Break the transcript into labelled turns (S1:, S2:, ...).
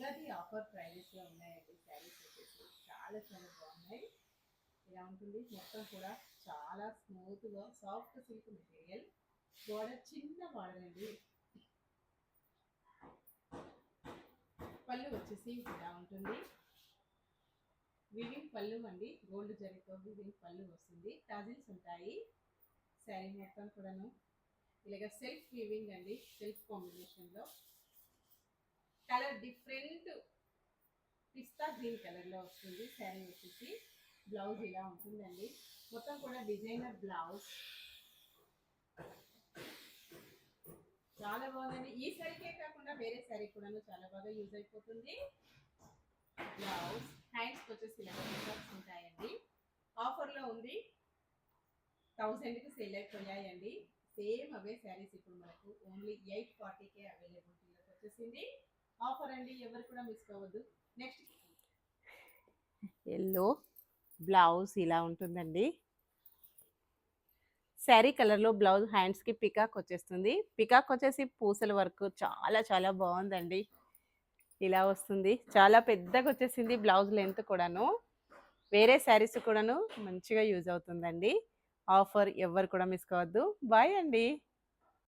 S1: చల్లటి ఆఫర్ ప్రైజెస్లో ఉన్నాయండి. శారీస్ వచ్చేసి చాలా చాలా బాగున్నాయి. ఇలా ఉంటుంది మొత్తం కూడా చాలా స్మూత్గా సాఫ్ట్ సిల్క్ మెటీరియల్. బార్డర్ చిన్న బార్డర్ అండి. పళ్ళు వచ్చేసి ఇలా ఉంటుంది. వీవింగ్ పళ్ళు అండి, గోల్డ్ జరీతో వీవింగ్ పళ్ళు వస్తుంది. టాజిల్స్ ఉంటాయి. శారీ మొత్తం కూడాను ఇలాగ సెల్ఫ్ వీవింగ్ అండి, సెల్ఫ్ కాంబినేషన్లో. కలర్ డిఫరెంట్ పిస్తా గ్రీన్ కలర్లో వస్తుంది. శారీ వచ్చేసి బ్లౌజ్ ఇలా ఉంటుందండి. మొత్తం కూడా డిజైనర్ బ్లౌజ్. చాలా బాగుందండి. ఈ శారీకే కాకుండా వేరే శారీ కూడాను చాలా బాగా యూజ్ అయిపోతుంది. బ్లౌజ్ హ్యాండ్స్కి వచ్చేసి ఇలా బటన్స్ ఉంటాయండి. ఆఫర్లో ఉంది. 1000కి సేల్ అయిపోయాయండి. సేమ్ అవే శారీస్ ఇప్పుడు మనకు ఓన్లీ 840కే అవైలబిలిటీలోకి వచ్చేసింది. ఆఫర్ అండి, ఎవరు కూడా మిస్ కావద్దు. నెక్స్ట్ ఎల్లో బ్లౌజ్ ఇలా ఉంటుందండి. శారీ కలర్లో బ్లౌజ్ హ్యాండ్స్కి పికాక్ వచ్చేస్తుంది. పికాక్ వచ్చేసి పూసల వర్క్ చాలా చాలా బాగుందండి. ఇలా వస్తుంది, చాలా పెద్దగా వచ్చేసింది బ్లౌజ్ లెంత్ కూడాను. వేరే శారీస్ కూడాను మంచిగా యూజ్ అవుతుందండి. ఆఫర్ ఎవరు కూడా మిస్ కావద్దు. బాయ్ అండి.